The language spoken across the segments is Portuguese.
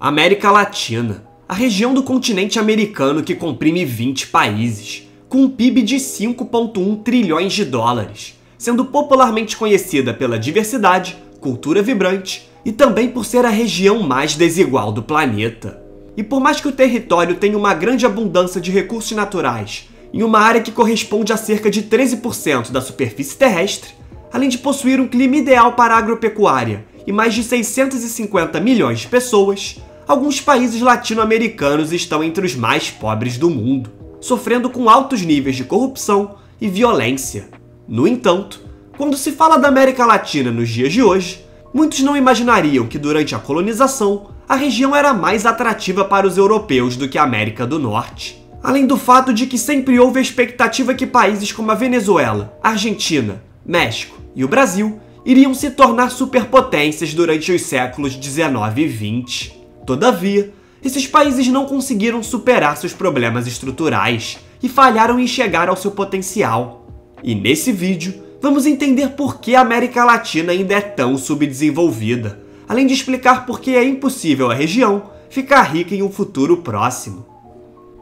América Latina, a região do continente americano que comprime 20 países, com um PIB de 5,1 trilhões de dólares, sendo popularmente conhecida pela diversidade, cultura vibrante e também por ser a região mais desigual do planeta. E por mais que o território tenha uma grande abundância de recursos naturais, em uma área que corresponde a cerca de 13% da superfície terrestre, além de possuir um clima ideal para a agropecuária e mais de 650 milhões de pessoas, alguns países latino-americanos estão entre os mais pobres do mundo, sofrendo com altos níveis de corrupção e violência. No entanto, quando se fala da América Latina nos dias de hoje, muitos não imaginariam que durante a colonização, a região era mais atrativa para os europeus do que a América do Norte. Além do fato de que sempre houve a expectativa que países como a Venezuela, Argentina, México e o Brasil iriam se tornar superpotências durante os séculos 19 e 20. Todavia, esses países não conseguiram superar seus problemas estruturais e falharam em chegar ao seu potencial. E nesse vídeo, vamos entender por que a América Latina ainda é tão subdesenvolvida, além de explicar por que é impossível a região ficar rica em um futuro próximo.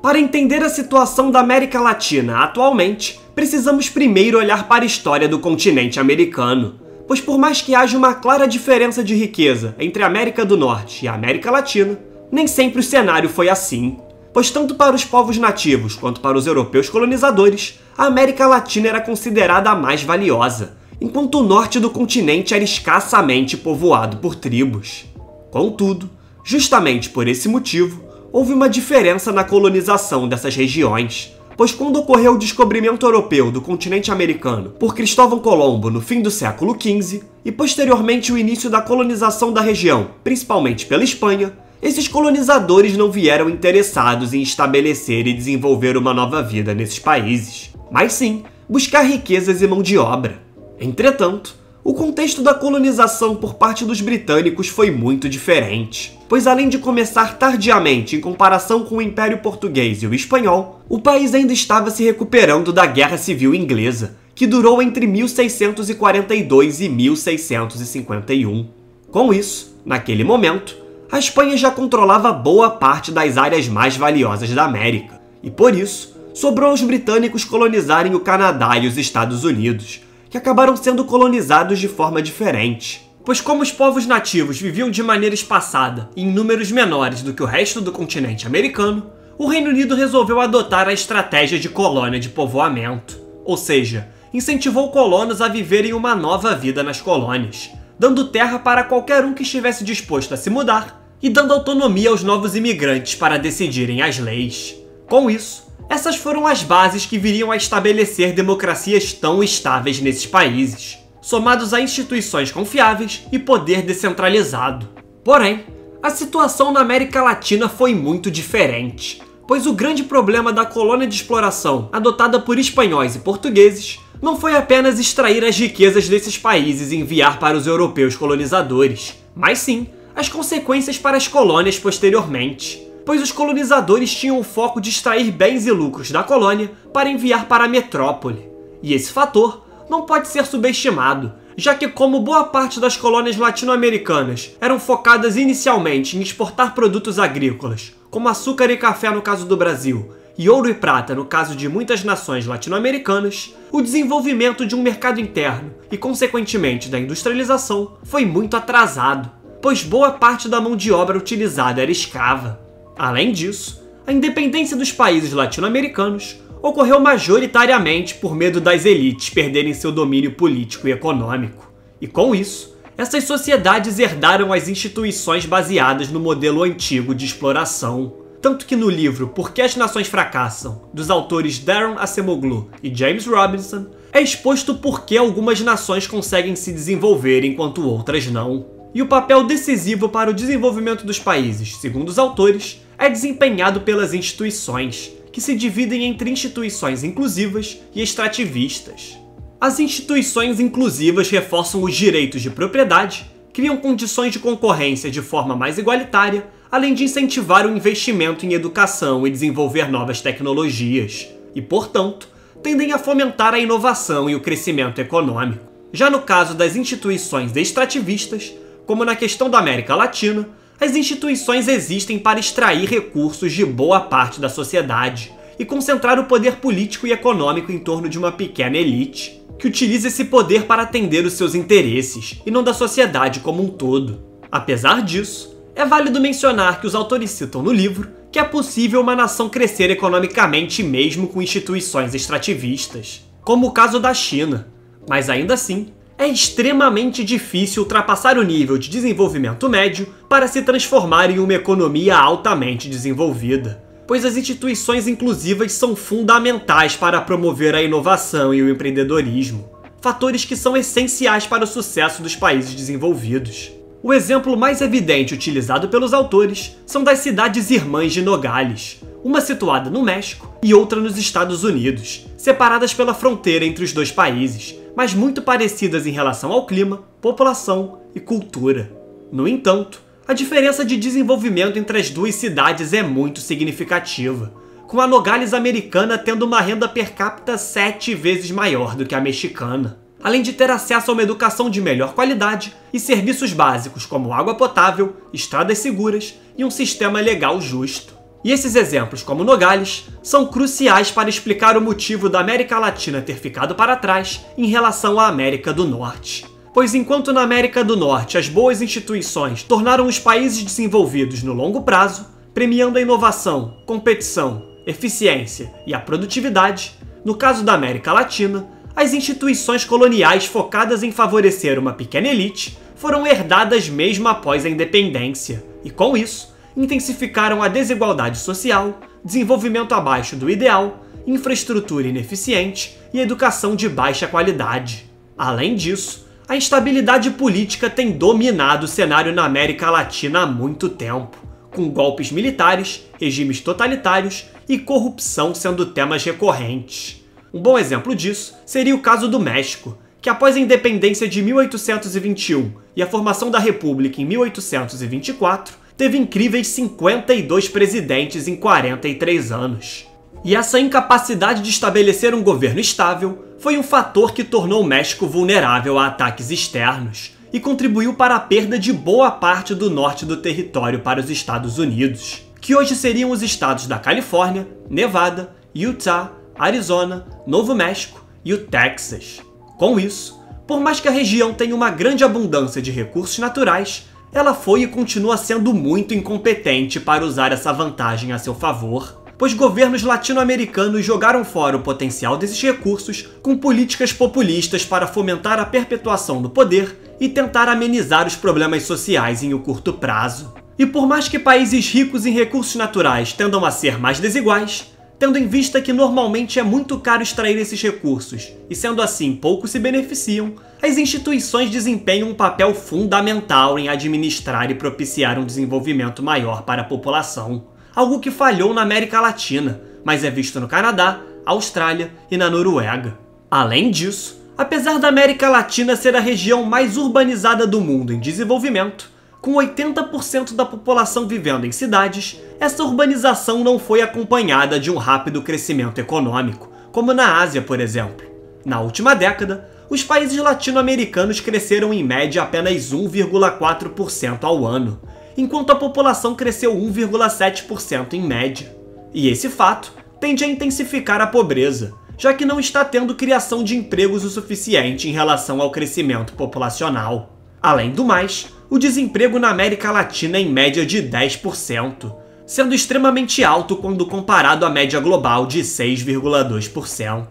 Para entender a situação da América Latina atualmente, precisamos primeiro olhar para a história do continente americano, pois por mais que haja uma clara diferença de riqueza entre a América do Norte e a América Latina, nem sempre o cenário foi assim, pois tanto para os povos nativos quanto para os europeus colonizadores, a América Latina era considerada a mais valiosa, enquanto o norte do continente era escassamente povoado por tribos. Contudo, justamente por esse motivo, houve uma diferença na colonização dessas regiões, pois quando ocorreu o descobrimento europeu do continente americano por Cristóvão Colombo no fim do século XV, e posteriormente o início da colonização da região, principalmente pela Espanha, esses colonizadores não vieram interessados em estabelecer e desenvolver uma nova vida nesses países, mas sim buscar riquezas e mão de obra. Entretanto, o contexto da colonização por parte dos britânicos foi muito diferente, pois além de começar tardiamente em comparação com o Império Português e o Espanhol, o país ainda estava se recuperando da Guerra Civil Inglesa, que durou entre 1642 e 1651. Com isso, naquele momento, a Espanha já controlava boa parte das áreas mais valiosas da América, e por isso, sobrou aos britânicos colonizarem o Canadá e os Estados Unidos, que acabaram sendo colonizados de forma diferente. Pois como os povos nativos viviam de maneira espaçada e em números menores do que o resto do continente americano, o Reino Unido resolveu adotar a estratégia de colônia de povoamento, ou seja, incentivou colonos a viverem uma nova vida nas colônias, dando terra para qualquer um que estivesse disposto a se mudar e dando autonomia aos novos imigrantes para decidirem as leis. Com isso, essas foram as bases que viriam a estabelecer democracias tão estáveis nesses países, somados a instituições confiáveis e poder descentralizado. Porém, a situação na América Latina foi muito diferente, pois o grande problema da colônia de exploração adotada por espanhóis e portugueses não foi apenas extrair as riquezas desses países e enviar para os europeus colonizadores, mas sim as consequências para as colônias posteriormente, pois os colonizadores tinham o foco de extrair bens e lucros da colônia para enviar para a metrópole. E esse fator não pode ser subestimado, já que como boa parte das colônias latino-americanas eram focadas inicialmente em exportar produtos agrícolas, como açúcar e café no caso do Brasil, e ouro e prata no caso de muitas nações latino-americanas, o desenvolvimento de um mercado interno e, consequentemente, da industrialização foi muito atrasado, pois boa parte da mão de obra utilizada era escrava. Além disso, a independência dos países latino-americanos ocorreu majoritariamente por medo das elites perderem seu domínio político e econômico. E com isso, essas sociedades herdaram as instituições baseadas no modelo antigo de exploração. Tanto que no livro Por que as Nações Fracassam, dos autores Daron Acemoglu e James Robinson, é exposto por que algumas nações conseguem se desenvolver enquanto outras não. E o papel decisivo para o desenvolvimento dos países, segundo os autores, é desempenhado pelas instituições, que se dividem entre instituições inclusivas e extrativistas. As instituições inclusivas reforçam os direitos de propriedade, criam condições de concorrência de forma mais igualitária, além de incentivar o investimento em educação e desenvolver novas tecnologias, e, portanto, tendem a fomentar a inovação e o crescimento econômico. Já no caso das instituições extrativistas, como na questão da América Latina, as instituições existem para extrair recursos de boa parte da sociedade e concentrar o poder político e econômico em torno de uma pequena elite, que utiliza esse poder para atender os seus interesses e não da sociedade como um todo. Apesar disso, é válido mencionar que os autores citam no livro que é possível uma nação crescer economicamente mesmo com instituições extrativistas, como o caso da China, mas ainda assim, é extremamente difícil ultrapassar o nível de desenvolvimento médio para se transformar em uma economia altamente desenvolvida, pois as instituições inclusivas são fundamentais para promover a inovação e o empreendedorismo, fatores que são essenciais para o sucesso dos países desenvolvidos. O exemplo mais evidente utilizado pelos autores são das cidades irmãs de Nogales, uma situada no México e outra nos Estados Unidos, separadas pela fronteira entre os dois países, mas muito parecidas em relação ao clima, população e cultura. No entanto, a diferença de desenvolvimento entre as duas cidades é muito significativa, com a Nogales americana tendo uma renda per capita 7 vezes maior do que a mexicana, além de ter acesso a uma educação de melhor qualidade e serviços básicos como água potável, estradas seguras e um sistema legal justo. E esses exemplos, como Nogales, são cruciais para explicar o motivo da América Latina ter ficado para trás em relação à América do Norte. Pois enquanto na América do Norte as boas instituições tornaram os países desenvolvidos no longo prazo, premiando a inovação, competição, eficiência e a produtividade, no caso da América Latina, as instituições coloniais focadas em favorecer uma pequena elite foram herdadas mesmo após a independência, e com isso, intensificaram a desigualdade social, desenvolvimento abaixo do ideal, infraestrutura ineficiente e educação de baixa qualidade. Além disso, a instabilidade política tem dominado o cenário na América Latina há muito tempo, com golpes militares, regimes totalitários e corrupção sendo temas recorrentes. Um bom exemplo disso seria o caso do México, que após a independência de 1821 e a formação da República em 1824, teve incríveis 52 presidentes em 43 anos. E essa incapacidade de estabelecer um governo estável foi um fator que tornou o México vulnerável a ataques externos e contribuiu para a perda de boa parte do norte do território para os Estados Unidos, que hoje seriam os estados da Califórnia, Nevada, Utah, Arizona, Novo México e o Texas. Com isso, por mais que a região tenha uma grande abundância de recursos naturais, ela foi e continua sendo muito incompetente para usar essa vantagem a seu favor, pois governos latino-americanos jogaram fora o potencial desses recursos com políticas populistas para fomentar a perpetuação do poder e tentar amenizar os problemas sociais em um curto prazo. E por mais que países ricos em recursos naturais tendam a ser mais desiguais, tendo em vista que normalmente é muito caro extrair esses recursos, e sendo assim poucos se beneficiam, as instituições desempenham um papel fundamental em administrar e propiciar um desenvolvimento maior para a população, algo que falhou na América Latina, mas é visto no Canadá, Austrália e na Noruega. Além disso, apesar da América Latina ser a região mais urbanizada do mundo em desenvolvimento, com 80% da população vivendo em cidades, essa urbanização não foi acompanhada de um rápido crescimento econômico, como na Ásia, por exemplo. Na última década, os países latino-americanos cresceram em média apenas 1,4% ao ano, enquanto a população cresceu 1,7% em média. E esse fato tende a intensificar a pobreza, já que não está tendo criação de empregos o suficiente em relação ao crescimento populacional. Além do mais, o desemprego na América Latina é em média de 10%, sendo extremamente alto quando comparado à média global de 6,2%.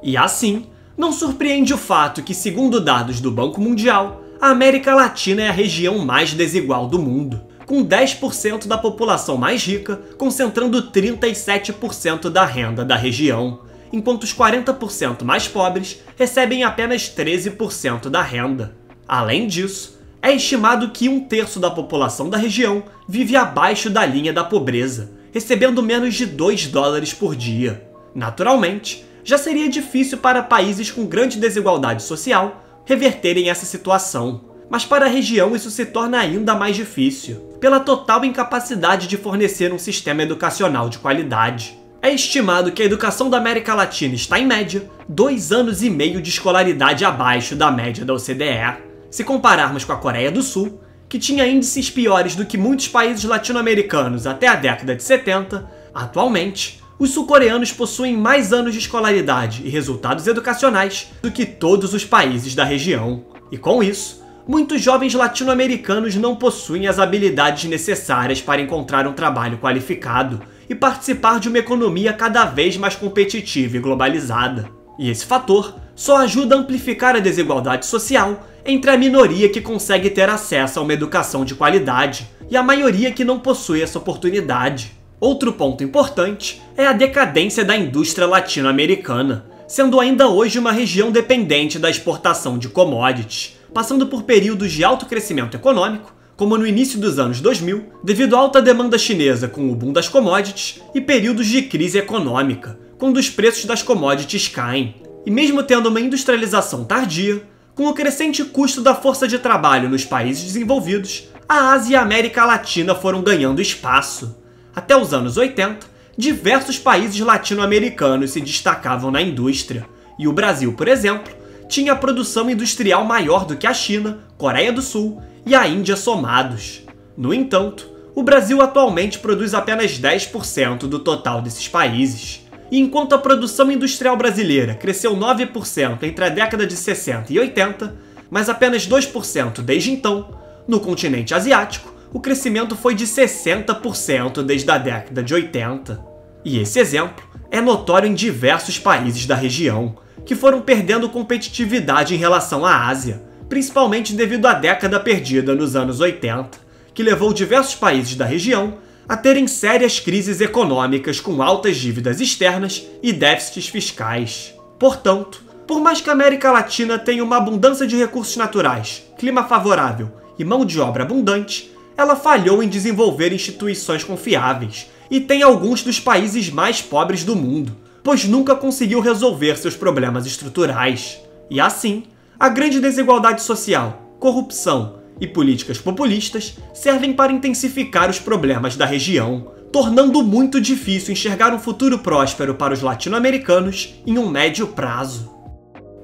E assim, não surpreende o fato que, segundo dados do Banco Mundial, a América Latina é a região mais desigual do mundo, com 10% da população mais rica concentrando 37% da renda da região, enquanto os 40% mais pobres recebem apenas 13% da renda. Além disso, é estimado que 1/3 da população da região vive abaixo da linha da pobreza, recebendo menos de $2 por dia. Naturalmente, já seria difícil para países com grande desigualdade social reverterem essa situação, mas para a região isso se torna ainda mais difícil, pela total incapacidade de fornecer um sistema educacional de qualidade. É estimado que a educação da América Latina está, em média, 2 anos e meio de escolaridade abaixo da média da OCDE. Se compararmos com a Coreia do Sul, que tinha índices piores do que muitos países latino-americanos até a década de 70, atualmente, os sul-coreanos possuem mais anos de escolaridade e resultados educacionais do que todos os países da região. E com isso, muitos jovens latino-americanos não possuem as habilidades necessárias para encontrar um trabalho qualificado e participar de uma economia cada vez mais competitiva e globalizada. E esse fator só ajuda a amplificar a desigualdade social entre a minoria que consegue ter acesso a uma educação de qualidade e a maioria que não possui essa oportunidade. Outro ponto importante é a decadência da indústria latino-americana, sendo ainda hoje uma região dependente da exportação de commodities, passando por períodos de alto crescimento econômico, como no início dos anos 2000, devido à alta demanda chinesa com o boom das commodities, e períodos de crise econômica, quando os preços das commodities caem. E mesmo tendo uma industrialização tardia, com o crescente custo da força de trabalho nos países desenvolvidos, a Ásia e a América Latina foram ganhando espaço. Até os anos 80, diversos países latino-americanos se destacavam na indústria, e o Brasil, por exemplo, tinha produção industrial maior do que a China, Coreia do Sul e a Índia somados. No entanto, o Brasil atualmente produz apenas 10% do total desses países. E enquanto a produção industrial brasileira cresceu 9% entre a década de 60 e 80, mas apenas 2% desde então, no continente asiático, o crescimento foi de 60% desde a década de 80. E esse exemplo é notório em diversos países da região, que foram perdendo competitividade em relação à Ásia, principalmente devido à década perdida nos anos 80, que levou diversos países da região a terem sérias crises econômicas com altas dívidas externas e déficits fiscais. Portanto, por mais que a América Latina tenha uma abundância de recursos naturais, clima favorável e mão de obra abundante, ela falhou em desenvolver instituições confiáveis e tem alguns dos países mais pobres do mundo, pois nunca conseguiu resolver seus problemas estruturais. E assim, a grande desigualdade social, corrupção e políticas populistas servem para intensificar os problemas da região, tornando muito difícil enxergar um futuro próspero para os latino-americanos em um médio prazo.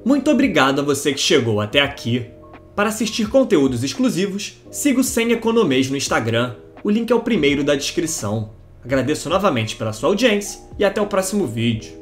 Muito obrigado a você que chegou até aqui. Para assistir conteúdos exclusivos, siga o Sem Economês no Instagram. O link é o primeiro da descrição. Agradeço novamente pela sua audiência e até o próximo vídeo.